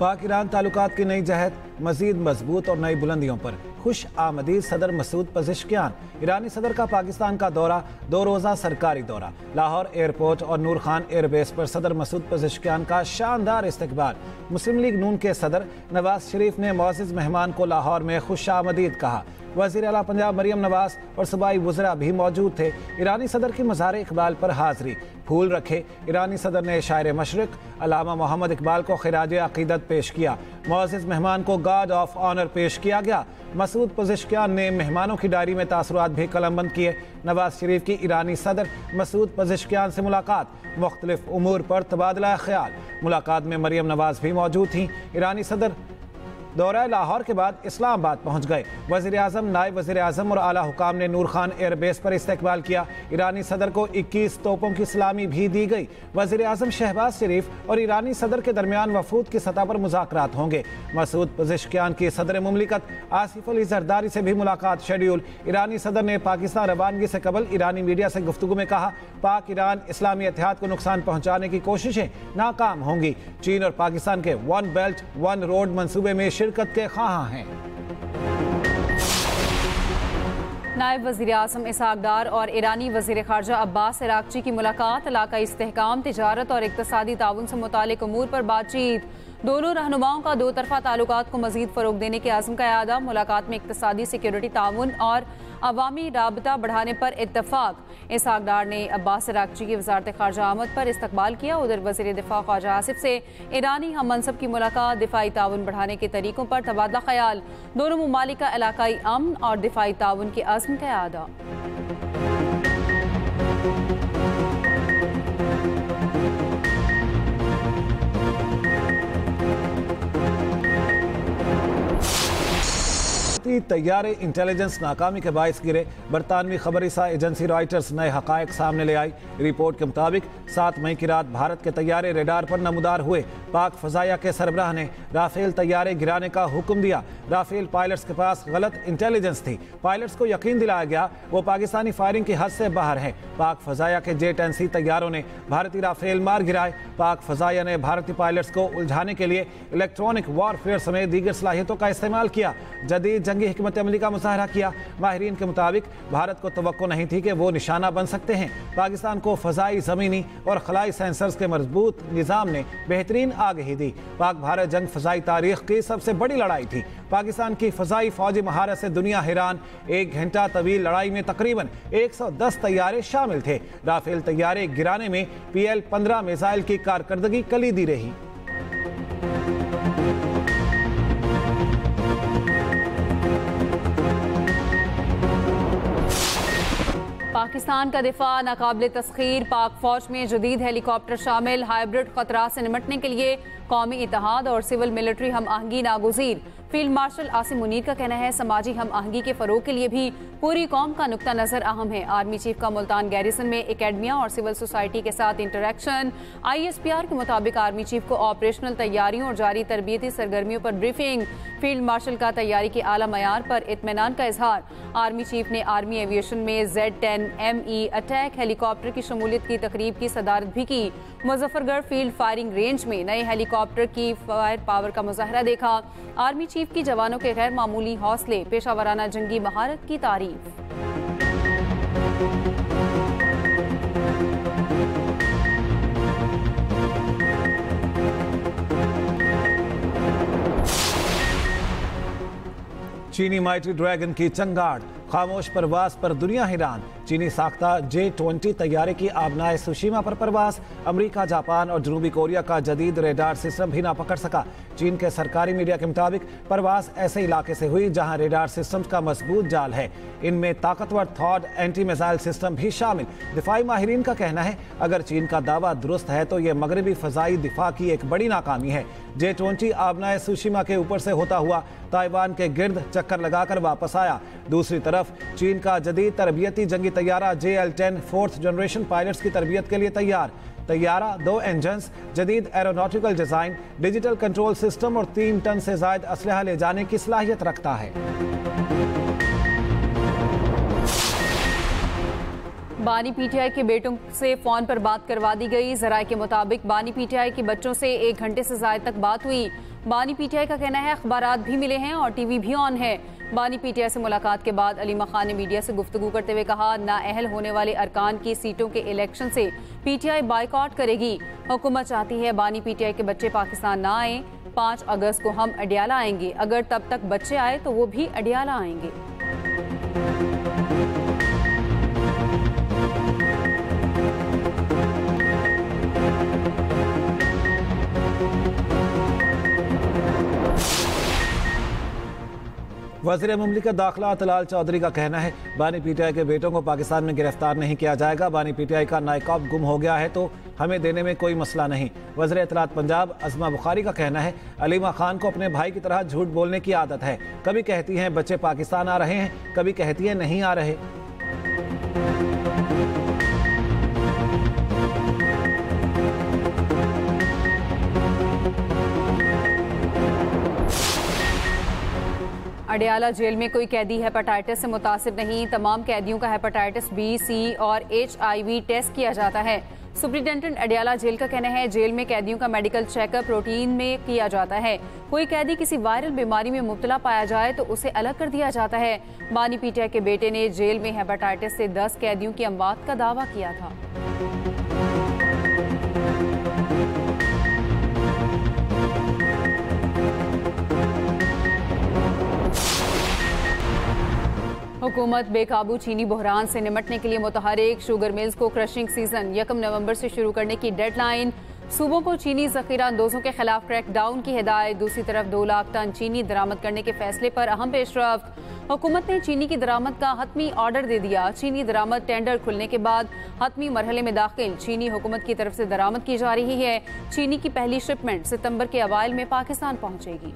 पाक ईरान ताल्लुकात की नई जहद मजीद मजबूत और नई बुलंदियों पर। खुश आमदीद सदर मसूद पज़ेश्कियान। ईरानी सदर का पाकिस्तान का दौरा 2 रोज़ा सरकारी दौरा। लाहौर एयरपोर्ट और नूर खान एयरबेस पर सदर मसूद पज़ेश्कियान का शानदार इस्तकबाल। मुस्लिम लीग नून के सदर नवाज शरीफ ने मुअज़्ज़िज़ मेहमान को लाहौर में खुश आमदीद कहा। वज़ीर आला पंजाब मरियम नवाज और सूबाई वज़रा भी मौजूद थे। ईरानी सदर की मज़ार इकबाल पर हाज़री। फूल रखे। ईरानी सदर ने शायर मशरिक अल्लामा मोहम्मद इकबाल को खिराज अक़ीदत पेश किया। मुअज़्ज़िज़ मेहमान को गार्ड ऑफ ऑनर पेश किया गया। मसूद पज़ेश्कियान ने मेहमानों की डायरी में तासुरात भी कलमबंद किए। नवाज शरीफ की ईरानी सदर मसूद पज़ेश्कियान से मुलाकात। मुख्तलिफ उमूर पर तबादला ख्याल। मुलाकात में मरियम नवाज भी मौजूद थीं। ईरानी सदर दौरा लाहौर के बाद इस्लामाबाद पहुंच गए। वज़ीर आज़म, नायब वज़ीर आज़म और आला हुकाम ने नूर खान एयरबेस पर इस्तकबाल किया। ईरानी सदर को 21 तोपों की सलामी भी दी गई। वज़ीर आज़म शहबाज शरीफ और ईरानी सदर के दरमियान वफूद की सतह पर मुज़ाकरात होंगे। मसूद पज़ेश्कियान की सदर मुमलिकत आसिफ अली जरदारी से भी मुलाकात शेड्यूल। ईरानी सदर ने पाकिस्तान रवानगी से कबल ईरानी मीडिया से गुफ्तगू में कहा, पाक ईरान इस्लामी इत्तेहाद को नुकसान पहुँचाने की कोशिशें नाकाम होंगी। चीन और पाकिस्तान के 1 बेल्ट 1 रोड मंसूबे में शिरकत के ख्वाह हैं। नायब वज़ीर आज़म इसहाक डार और ईरानी वज़ीर ख़ारजा अब्बास अराग़ची की मुलाकात। इलाक़ाई इस्तेहकाम, तिजारत और इक़्तिसादी ताउन से मुतालिक उमूर पर बातचीत। दोनों रहनुमाओं का 2 तरफ़ा ताल्लुकात को मज़ीद फ़रोग़ देने के आज़म का इआदा। मुलाकात में इक़्तिसादी, सिक्योरिटी ताउन और अवामी राबता बढ़ाने पर इत्तफ़ाक़। इसहाक डार ने अब्बास अराग़ची की वज़ारत ख़ारजा आमद पर इस्तक़बाल किया। उधर वज़ीर दिफ़ा ख़्वाजा आसिफ से ईरानी हम मनसब की मुलाकात। दिफ़ाई ताउन बढ़ाने के तरीक़ों पर तबादला ख़याल। दोनों ममालिक का इलाक़ाई अमन और दिफ़ाई ताउन के आज़म का इआदा। तैयारे इंटेलिजेंस नाकामी के बायस गिरे। बरतानवी खबरसा एजेंसी रॉयटर्स नए हक़ाइक़ सामने ले आई। रिपोर्ट के मुताबिक 7 मई की रात भारत के तैयारे रेडार पर नमूदार हुए। पाक फ़ज़ाया के सरबराह ने राफेल तैयारे गिराने का हुक्म दिया। राफेल पायलट्स के पास गलत इंटेलिजेंस थी। पायलट्स को यकीन दिलाया गया वो पाकिस्तानी फायरिंग की हद से बाहर हैं। पाक फ़ज़ाया के J-10C तैयारों ने भारतीय राफेल मार गिराए। पाक फ़ज़ाया ने भारतीय पायलट्स को उलझाने के लिए इलेक्ट्रॉनिक वॉरफेयर समेत दीगर सलाहियतों का इस्तेमाल किया। जदीद जंगी हिकमत अमली का मुज़ाहरा किया। माहिरीन के मुताबिक भारत को तवक्को नहीं थी कि वो निशाना बन सकते हैं। पाकिस्तान को फ़ज़ाई, ज़मीनी और खलाई सेंसर्स के मजबूत निज़ाम ने बेहतरीन आगही दी। पाक भारत जंग फ़ज़ाई तारीख़ की सबसे बड़ी लड़ाई थी। पाकिस्तान की फ़ज़ाई फ़ौजी महारत से दुनिया हैरान। 1 घंटा तवील लड़ाई में तकरीबन 110 तैयारे शामिल थे। राफेल तैयारे गिराने में PL-15 मिसाइल की कारकर्दगी कलीदी रही। पाकिस्तान का दिफा नाकाबिले तस्खीर। पाक फौज में जदीद हेलीकॉप्टर शामिल। हाइब्रिड खतरात से निपटने के लिए कौमी इत्तेहाद और सिविल मिलिट्री हम आहंगी नागुज़ीर। फील्ड मार्शल आसिम मुनीर का कहना है समाजी हम आहंगी के फ़रोग के लिए भी पूरी कौम का नुक्ता नज़र अहम है। आर्मी चीफ का मुल्तान गैरिसन में एकेडमिया और सिविल सोसाइटी के साथ इंटरेक्शन। ISPR के मुताबिक आर्मी चीफ को ऑपरेशनल तैयारियों और जारी तरबियती सरगर्मियों पर ब्रीफिंग। फील्ड मार्शल का तैयारी के आला मयार पर इत्मीनान का इजहार। आर्मी चीफ ने आर्मी एविएशन में Z-10ME अटैक हेलीकॉप्टर की शमूलियत की तकरीब की सदारत भी की। मुजफ्फरगढ़ फील्ड फायरिंग रेंज में नए हेलीकॉप्टर की फायर पावर का मुजाहरा देखा। आर्मी चीफ की जवानों के गैर मामूली हौसले, पेशावराना जंगी महारत की तारीफ। चीनी माइटी ड्रैगन की चंगाड़। खामोश परवास पर दुनिया हैरान। चीनी साख्ता J-20 तैयारे की आबनाए सुशीमा पर परवास। अमेरिका, जापान और जनूबी कोरिया का जदीद रेडार सिस्टम भी ना पकड़ सका। चीन के सरकारी मीडिया के मुताबिक परवास ऐसे इलाके से हुई जहां रेडार सिस्टम का मजबूत जाल है। इनमें ताकतवर थॉड एंटी मिसाइल सिस्टम भी शामिल। दिफाई माहिरीन का कहना है अगर चीन का दावा दुरुस्त है तो यह मगरबी फ़ज़ाई दिफा की एक बड़ी नाकामी है। J-20 आबनाए सुशीमा के ऊपर से होता हुआ ताइवान के गिर्द चक्कर लगाकर वापस आया। दूसरी तरफ चीन का जदीद तरबियती जंगी तैयारा JL-10 4th जनरेशन पायलट्स की तरबियत के लिए तैयार। तैयारा 2 इंजन्स, जदीद aeronautical design, digital control system और 3 टन से ज़ायद असलहा ले जाने की सलाहियत रखता है। बानी पीटीआई के बेटों से फोन पर बात करवा दी गई। जराये के मुताबिक बानी पीटीआई के बच्चों से 1 घंटे से ज्यादा तक बात हुई। बानी पीटीआई का कहना है अखबारात भी मिले हैं और टीवी भी ऑन है। बानी पीटीआई से मुलाकात के बाद अलीमा खान ने मीडिया से गुफ्तगू करते हुए कहा, नाअहल होने वाले अरकान की सीटों के इलेक्शन से पीटीआई बाइकआउट करेगी। हुकूमत चाहती है बानी पीटीआई के बच्चे पाकिस्तान ना आए। 5 अगस्त को हम अडियाला आएंगे। अगर तब तक बच्चे आए तो वो भी अडियाला आएंगे। वज़ीर मुमलिकत दाखिला तलाल चौधरी का कहना है, बानी पीटीआई के बेटों को पाकिस्तान में गिरफ्तार नहीं किया जाएगा। बानी पीटीआई का नायकाब गुम हो गया है तो हमें देने में कोई मसला नहीं। वज़ीर इत्तलात पंजाब अज़मा बुखारी का कहना है, अलीमा खान को अपने भाई की तरह झूठ बोलने की आदत है। कभी कहती हैं बच्चे पाकिस्तान आ रहे हैं, कभी कहती हैं नहीं आ रहे। अडियाला जेल में कोई कैदी हेपेटाइटिस से मुतासिर नहीं। तमाम कैदियों का हेपेटाइटिस बी, सी और HIV टेस्ट किया जाता है। सुप्रिंटेंडेंट अडियाला जेल का कहना है, जेल में कैदियों का मेडिकल चेकअप रूटीन में किया जाता है। कोई कैदी किसी वायरल बीमारी में मुब्तला पाया जाए तो उसे अलग कर दिया जाता है। बानी पीटीआई के बेटे ने जेल में हेपेटाइटिस से 10 कैदियों की अमवात का दावा किया था। हुकूमत बेकाबू चीनी बहरान से निमटने के लिए मुतहरिक। शुगर मिल्स को क्रशिंग सीजन 1 नवंबर से शुरू करने की डेडलाइन। सूबों को चीनी जखीरा अंदोजों के खिलाफ क्रैकडाउन की हिदायत। दूसरी तरफ 2 लाख टन चीनी दरामद करने के फैसले पर अहम पेशरफ्त। हुकूमत ने चीनी की दरामद का हतमी ऑर्डर दे दिया। चीनी दरामद टेंडर खुलने के बाद हतमी मरहले में दाखिल। चीनी हुकूमत की तरफ से दरामद की जा रही है। चीनी की पहली शिपमेंट सितंबर के अवाइल में पाकिस्तान पहुंचेगी।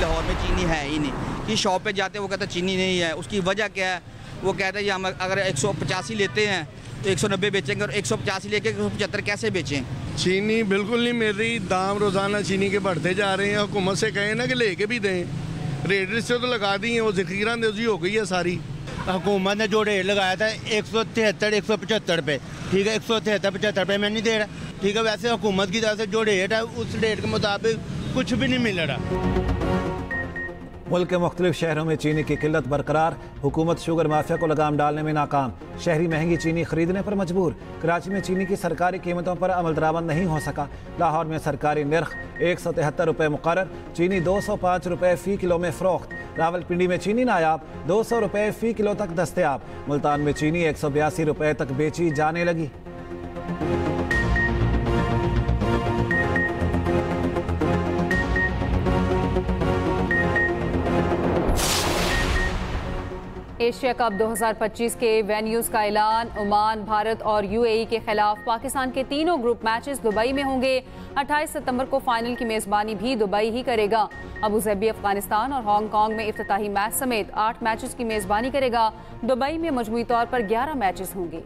लाहौर में चीनी है ही नहीं कि शॉप पे जाते वो कहता चीनी नहीं है। उसकी वजह क्या है? वो कहते हैं हम अगर 185 लेते हैं तो 190 बेचेंगे और 185 लेके 175 कैसे बेचें? चीनी बिल्कुल नहीं मिल रही। दाम रोज़ाना चीनी के बढ़ते जा रहे हैं। हुकूमत से कहें ना कि लेके भी दें। रेट से तो लगा दी है, वो ज़ख़ीरा अंदोज़ी हो गई है सारी। हुकूमत ने जो रेट लगाया था 173 175 पे, ठीक है 173 75 पे मैं नहीं दे रहा, ठीक है। वैसे हुकूमत की तरफ से जो रेट है उस रेट के मुताबिक कुछ भी नहीं मिल रहा। मुल्क के मुख्तलिफ शहरों में चीनी की किल्लत बरकरार। हुकूमत शुगर माफिया को लगाम डालने में नाकाम। शहरी महंगी चीनी खरीदने पर मजबूर। कराची में चीनी की सरकारी कीमतों पर अमल दरामद नहीं हो सका। लाहौर में सरकारी निर्ख 173 रुपये मुकर्रर। चीनी 205 रुपये फ़ी किलो में फ़रोख्त। रावलपिंडी में चीनी नायाब 200 रुपये फ़ी किलो तक दस्तयाब। मुल्तान में चीनी 182 रुपये तक बेची जाने लगी। एशिया कप 2025 के वेन्यूज का ऐलान। ओमान, भारत और UAE के खिलाफ पाकिस्तान के तीनों ग्रुप मैचेस दुबई में होंगे। 28 सितंबर को फाइनल की मेजबानी भी दुबई ही करेगा। अबूधाबी अफगानिस्तान और हांगकांग में इफ्तिताही मैच समेत 8 मैचेस की मेजबानी करेगा। दुबई में मजमूई तौर पर 11 मैचेस होंगे।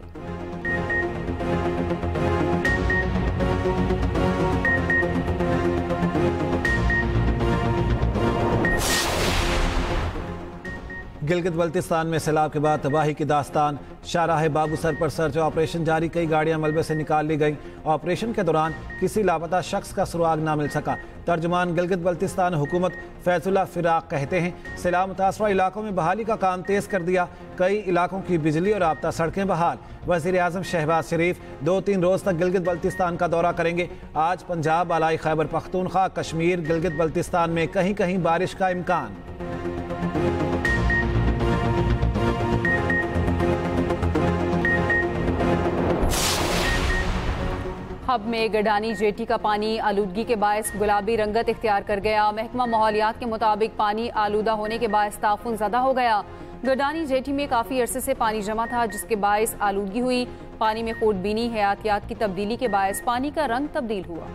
गिलगित बल्तिस्तान में सैलाब के बाद तबाही की दास्तान। शाहराह बाबू सर पर सर्च ऑपरेशन जारी। कई गाड़ियां मलबे से निकाल ली गई। ऑपरेशन के दौरान किसी लापता शख्स का सुराग ना मिल सका। तर्जुमान गिलगित बल्तिस्तान हुकूमत फैजुल्ला फिराक कहते हैं, सैलाब मुतासरा इलाकों में बहाली का काम तेज़ कर दिया। कई इलाकों की बिजली और राब्ता सड़कें बहाल। वज़ीर आज़म शहबाज शरीफ 2-3 रोज़ तक गिलगित बल्तिस्तान का दौरा करेंगे। आज पंजाब, अलाई खैबर पख्तूनख्वा, कश्मीर, गिलगित बल्तिस्तान में कहीं कहीं बारिश का इम्कान। हब में गडानी जेटी का पानी आलूदगी के बायस गुलाबी रंगत इख्तियार कर गया। महकमा माहौलियात के मुताबिक पानी आलूदा होने के बायस ताफुन ज़्यादा हो गया। गडानी जेटी में काफ़ी अरसे से पानी जमा था, जिसके बायस आलूदगी हुई। पानी में खूदबीनी हयातियात की तब्दीली के बायस पानी का रंग तब्दील हुआ।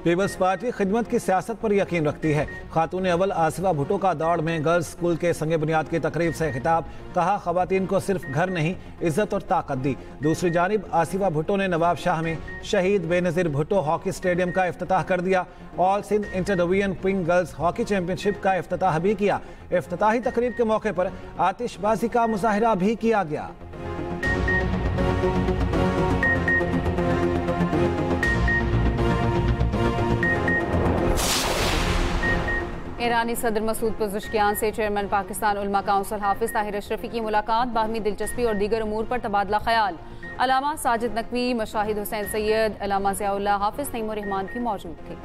पीपल्स पार्टी खिदमत की सियासत पर यकीन रखती है। खातून अव्वल आसिफा भुट्टो का दौड़ में गर्ल्स स्कूल के संगे बुनियाद की तकरीब से खिताब, कहा खवातीन को सिर्फ घर नहीं इज्जत और ताकत दी। दूसरी जानिब आसिफा भुट्टो ने नवाब शाह में शहीद बेनज़ीर भुट्टो हॉकी स्टेडियम का इफ्तिताह कर दिया। All Sindh inter division pink girls hockey championship का इफ्तिताह भी किया। इफ्तिताही तकरीब के मौके पर आतिशबाजी का मुजाहिरा भी किया गया। ईरानी सदर मसूद पज़ेश्कियान से चेयरमैन पाकिस्तान उलमा काउंसिल हाफिज ताहिर अशरफी की मुलाकात, बाहमी दिलचस्पी और दीगर उमूर पर तबादला ख्याल। अलामा साजिद नकवी, मशाहिद हुसैन सैयद, अलामा ज़ियाउल्लाह, हाफिज नईमुर रहमान भी मौजूद थे।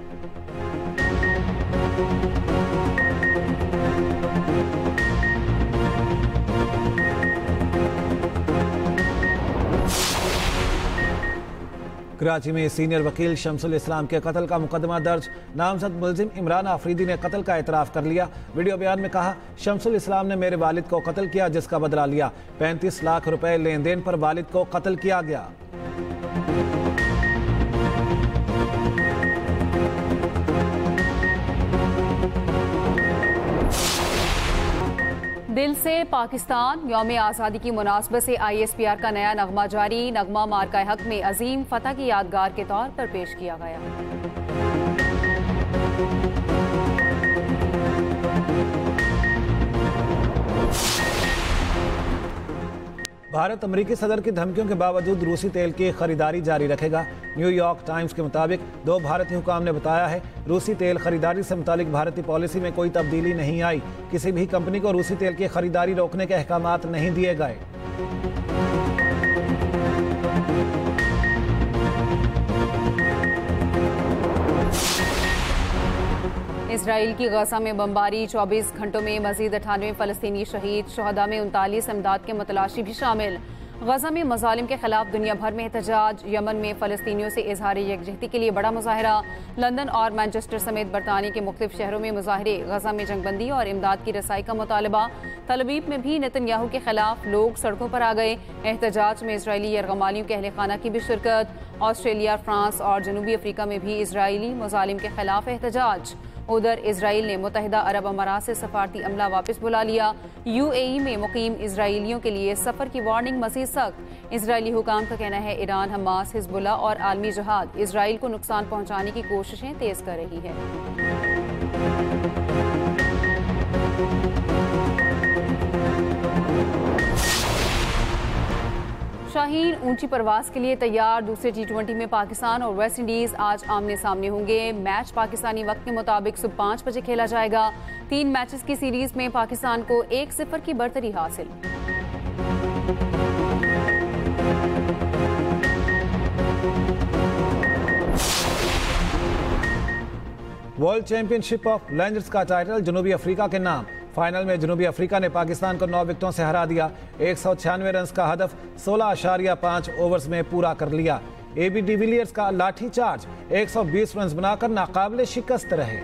कराची में सीनियर वकील शमसुल इस्लाम के कत्ल का मुकदमा दर्ज, नामजद मुलजिम इमरान आफरीदी ने कत्ल का एतराफ़ कर लिया। वीडियो बयान में कहा, शमसुल इस्लाम ने मेरे वालिद को कत्ल किया जिसका बदला लिया। 35 लाख रुपए लेन देन पर वालिद को कत्ल किया गया। दिल से पाकिस्तान, यौम आज़ादी की मुनासबत से ISPR का नया नगमा जारी। नगमा मार्का हक में अजीम फतह की यादगार के तौर पर पेश किया गया। भारत अमेरिकी सदर की धमकियों के बावजूद रूसी तेल की खरीदारी जारी रखेगा। न्यूयॉर्क टाइम्स के मुताबिक 2 भारतीय हुकाम ने बताया है, रूसी तेल खरीदारी से मुतालिक भारतीय पॉलिसी में कोई तब्दीली नहीं आई। किसी भी कंपनी को रूसी तेल की खरीदारी रोकने के अहकामात नहीं दिए गए। इसराइल की गजा में बमबारी, 24 घंटों में मजीद 98 फ़लस्तीनी शहीद, शहदा में 39 इमदाद के मतलाशी भी शामिल। गजा में मज़ालिम के खिलाफ दुनिया भर में एहतजाज, यमन में फ़लस्तीनियों से इजहार यकजहती के लिए बड़ा मुजाहरा। लंदन और मैनचेस्टर समेत बरतानिया के मुख्तलिफ शहरों में मुजाहरे, गजा में जंगबंदी और इमदाद की रसाई का मुतालबा। तलबीब में भी नेतन्याहू के खिलाफ लोग सड़कों पर आ गए। एहतजाज में इसराइली यरगमालियों के अहल खाना की भी शिरकत। ऑस्ट्रेलिया, फ्रांस और जनूबी अफ्रीका में भी इसराइली मुजालिम के खिलाफ एहतजाज। उधर इसराइल ने मुत्तहिदा अरब अमारात से सफारती अमला वापस बुला लिया। UAE में मुकीम इसराइलियों के लिए सफ़र की वार्निंग मज़ीद सख्त। इसराइली हुकाम का कहना है, ईरान, हमास, हिजबुल्लाह और आलमी जहाद इसराइल को नुकसान पहुँचाने की कोशिशें तेज़ कर रही है। शाहीन ऊंची परवास के लिए तैयार। दूसरे T20 में पाकिस्तान और वेस्ट इंडीज आज आमने सामने होंगे। मैच पाकिस्तानी वक्त के मुताबिक सुबह 5 बजे खेला जाएगा। 3 मैचेस की सीरीज में पाकिस्तान को 1-0 की बढ़तरी हासिल। वर्ल्ड चैंपियनशिप ऑफ लेजेंड्स का टाइटल जनूबी अफ्रीका के नाम। फाइनल में जनूबी अफ्रीका ने पाकिस्तान को 9 विकेटों से हरा दिया। 196 रन का हदफ 16.5 ओवर्स में पूरा कर लिया। AB डिविलियर्स का लाठी चार्ज 120 रन बनाकर नाकाबिले शिकस्त रहे।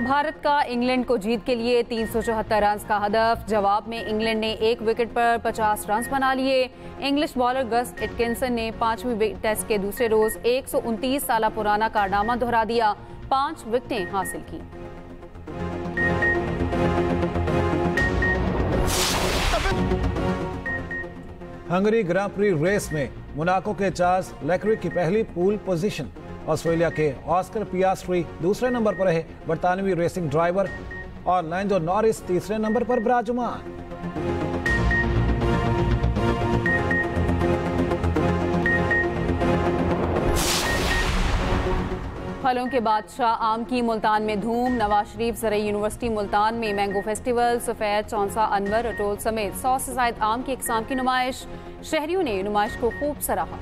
भारत का इंग्लैंड को जीत के लिए 374 रन का हदफ। जवाब में इंग्लैंड ने 1 विकेट पर 50 रन बना लिए। इंग्लिश बॉलर गस एटकिंसन ने 5वें टेस्ट के दूसरे रोज 129 साल पुराना कारनामा दोहरा दिया, 5 विकेटें हासिल की। हंगरी ग्रां प्री रेस में मोनाको के चार्ल्स लेक्रिक की पहली पूल पोजीशन। ऑस्ट्रेलिया के ऑस्कर पियास्ट्री दूसरे नंबर पर रहे। बरतानवी रेसिंग ड्राइवर और लैंडो नॉरिस तीसरे नंबर पर विराजमान। फलों के बादशाह आम की मुल्तान में धूम। नवाज शरीफ ज़रई यूनिवर्सिटी मुल्तान में मैंगो फेस्टिवल, सफ़ेद, चौंसा, अनवर, अटोल समेत 100 से ज़ायद आम की इकसाम की नुमाइश। शहरियों ने नुमाइश को खूब सराहा।